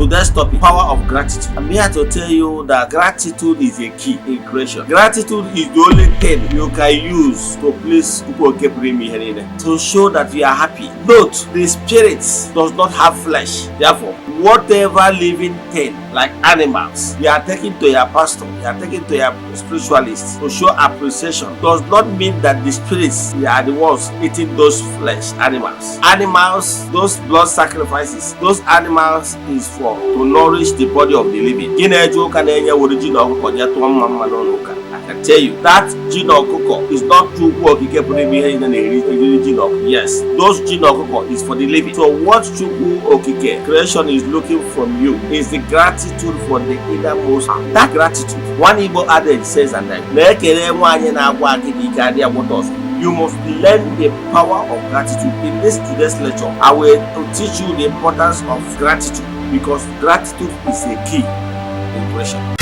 Today's topic, power of gratitude. I'm here to tell you that gratitude is a key in creation. Gratitude is the only thing you can use to please people to show that you are happy. Note, the spirit does not have flesh. Therefore, whatever living thing like animals, you are taking to your pastor, you are taking to your spiritualist to show appreciation, does not mean that the spirits are the ones eating those flesh animals. Animals, those blood sacrifices, those animals is for to nourish the body of the living. I can tell you that gene okoko is not true work. Yes, those gene okoko is for the living. So what true okike creation is looking from you is the gratitude for the innermost. That gratitude. One Igbo adage says, and you must learn the power of gratitude. In this today's lecture, I will teach you the importance of gratitude, because gratitude is a key in creation.